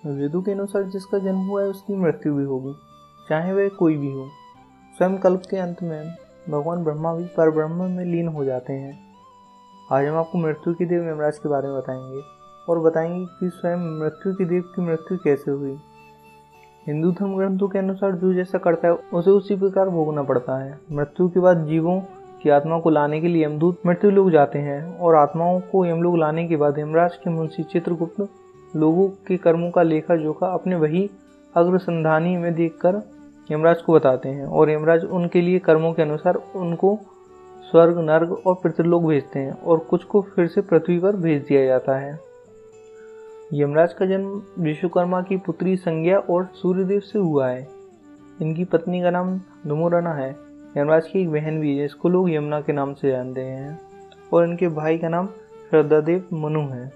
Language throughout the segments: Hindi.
वेदों के अनुसार जिसका जन्म हुआ है उसकी मृत्यु भी होगी, चाहे वह कोई भी हो। स्वयं कल्प के अंत में भगवान ब्रह्मा भी परब्रह्म में लीन हो जाते हैं। आज हम आपको मृत्यु के देव यमराज के बारे में बताएंगे और बताएंगे कि स्वयं मृत्यु के देव की मृत्यु कैसे हुई। हिंदू धर्म ग्रंथों के अनुसार जो जैसा करता है उसे उसी प्रकार भोगना पड़ता है। मृत्यु के बाद जीवों की आत्मा को लाने के लिए यमदूत मृत्यु लोक जाते हैं और आत्माओं को यमलोक लाने के बाद यमराज के मुंशी चित्रगुप्त लोगों के कर्मों का लेखा जोखा अपने वही अग्रसंधानी में देखकर यमराज को बताते हैं और यमराज उनके लिए कर्मों के अनुसार उनको स्वर्ग, नर्क और पितृलोक भेजते हैं और कुछ को फिर से पृथ्वी पर भेज दिया जाता है। यमराज का जन्म विश्वकर्मा की पुत्री संज्ञा और सूर्यदेव से हुआ है। इनकी पत्नी का नाम धूमरना है। यमराज की एक बहन भी है जिसको लोग यमुना के नाम से जानते हैं और इनके भाई का नाम श्रद्धादेव मनु है।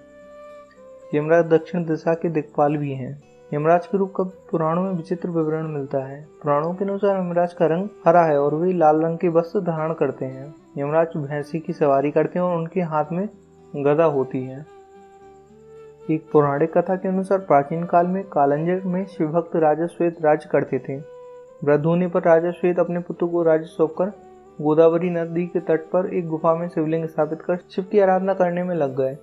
यमराज दक्षिण दिशा के दिक्पाल भी हैं। यमराज के रूप का पुराणों में विचित्र विवरण मिलता है। पुराणों के अनुसार यमराज का रंग हरा है और वे लाल रंग के वस्त्र धारण करते हैं। यमराज भैंसी की सवारी करते हैं और उनके हाथ में गदा होती है। एक पौराणिक कथा के अनुसार प्राचीन काल में कालंजर में शिवभक्त राजा श्वेत राज्य करते थे। वृद्ध होने पर राजा श्वेत अपने पुत्र को राज्य सौंपकर गोदावरी नदी के तट पर एक गुफा में शिवलिंग स्थापित कर शिव की आराधना करने में लग गए।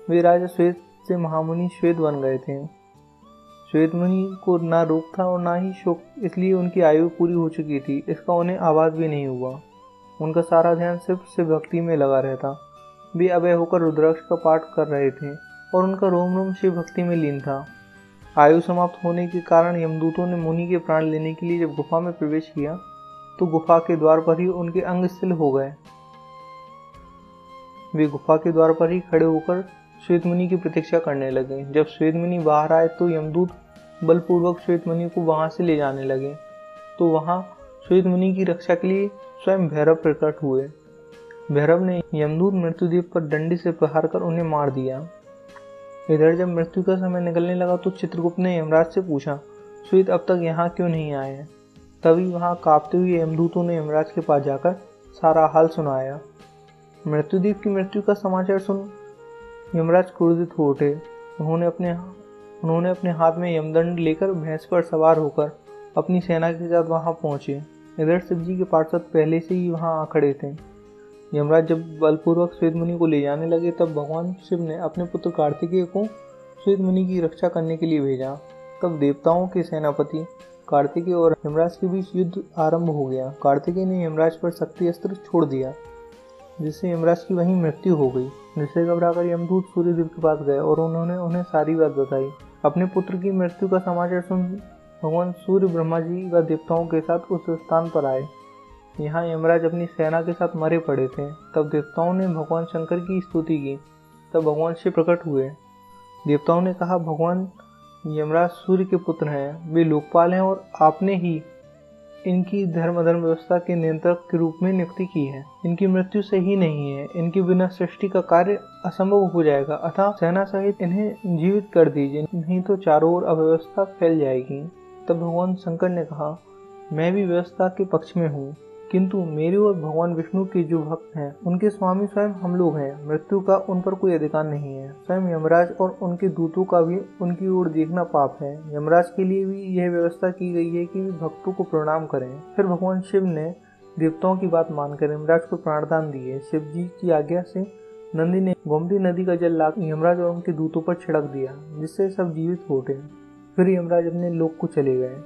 वे राजा श्वेत से महामुनि श्वेत बन गए थे। श्वेत मुनि को ना रोग था और ना ही शोक, इसलिए उनकी आयु पूरी हो चुकी थी। इसका उन्हें आभास भी नहीं हुआ। उनका सारा ध्यान सिर्फ शिव भक्ति में लगा रहता। वे अभय होकर रुद्राक्ष का पाठ कर रहे थे और उनका रोम रोम शिव भक्ति में लीन था। आयु समाप्त होने के कारण यमदूतों ने मुनि के प्राण लेने के लिए जब गुफा में प्रवेश किया तो गुफा के द्वार पर ही उनके अंग शिथिल हो गए। वे गुफा के द्वार पर ही खड़े होकर श्वेत मुनि की प्रतीक्षा करने लगे। जब श्वेत मुनि बाहर आए तो यमदूत बलपूर्वक श्वेत मुनि को वहां से ले जाने लगे तो वहां श्वेत मुनि की रक्षा के लिए स्वयं भैरव प्रकट हुए। भैरव ने यमदूत मृत्युदेव पर डंडे से प्रहार कर उन्हें मार दिया। इधर जब मृत्यु का समय निकलने लगा तो चित्रगुप्त ने यमराज से पूछा, श्वेत अब तक यहाँ क्यों नहीं आए हैं? तभी वहाँ कांपते हुए यमदूतों ने यमराज के पास जाकर सारा हाल सुनाया। मृत्युदेव की मृत्यु का समाचार सुन यमराज क्रोधित हो उठे। उन्होंने अपने हाथ में यमदंड लेकर भैंस पर सवार होकर अपनी सेना के साथ वहां पहुंचे। इधर शिवजी के पार्षद पहले से ही वहां आ खड़े थे। यमराज जब बलपूर्वक श्वेत मुनि को ले जाने लगे तब भगवान शिव ने अपने पुत्र कार्तिकेय को श्वेत मुनि की रक्षा करने के लिए भेजा। तब देवताओं के सेनापति कार्तिकेय और यमराज के बीच युद्ध आरंभ हो गया। कार्तिकेय ने यमराज पर शक्ति अस्त्र छोड़ दिया जिससे यमराज की वहीं मृत्यु हो गई। जिससे घबराकर यमदूत सूर्यदेव के पास गए और उन्होंने उन्हें सारी बात बताई। अपने पुत्र की मृत्यु का समाचार सुन भगवान सूर्य ब्रह्मा जी व देवताओं के साथ उस स्थान पर आए। यहाँ यमराज अपनी सेना के साथ मरे पड़े थे। तब देवताओं ने भगवान शंकर की स्तुति की। तब भगवान शिव प्रकट हुए। देवताओं ने कहा, भगवान यमराज सूर्य के पुत्र हैं, वे लोकपाल हैं और आपने ही इनकी धर्म व्यवस्था के नियंत्रक के रूप में नियुक्ति की है। इनकी मृत्यु सही नहीं है। इनके बिना सृष्टि का कार्य असंभव हो जाएगा। अतः सेना सहित इन्हें जीवित कर दीजिए, नहीं तो चारों ओर अव्यवस्था फैल जाएगी। तब भगवान शंकर ने कहा, मैं भी व्यवस्था के पक्ष में हूँ, किंतु मेरे और भगवान विष्णु के जो भक्त हैं उनके स्वामी स्वयं हम लोग हैं। मृत्यु का उन पर कोई अधिकार नहीं है। स्वयं यमराज और उनके दूतों का भी उनकी ओर देखना पाप है। यमराज के लिए भी यह व्यवस्था की गई है कि वे भक्तों को प्रणाम करें। फिर भगवान शिव ने देवताओं की बात मानकर यमराज को प्राणदान दिए। शिव जी की आज्ञा से नंदी ने गोमती नदी का जल लाकर यमराज और उनके दूतों पर छिड़क दिया, जिससे सब जीवित हो उठे। फिर यमराज अपने लोक को चले गए।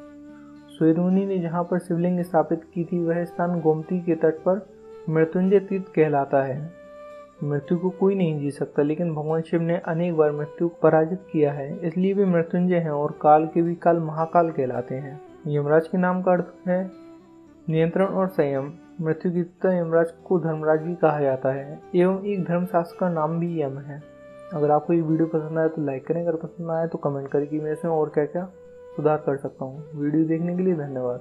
श्वेत मुनि ने जहाँ पर शिवलिंग स्थापित की थी वह स्थान गोमती के तट पर मृत्युंजय तीर्थ कहलाता है। मृत्यु को कोई नहीं जी सकता, लेकिन भगवान शिव ने अनेक बार मृत्यु को पराजित किया है, इसलिए वे मृत्युंजय हैं और काल के भी काल महाकाल कहलाते हैं। यमराज के नाम का अर्थ है नियंत्रण और संयम। मृत्यु के पिता यमराज को धर्मराज भी कहा जाता है एवं एक धर्मशास्त्र का नाम भी यम है। अगर आपको ये वीडियो पसंद आए तो लाइक करें, अगर पसंद आए तो कमेंट करें कि मैं इसमें और क्या क्या सुधार कर सकता हूँ। वीडियो देखने के लिए धन्यवाद।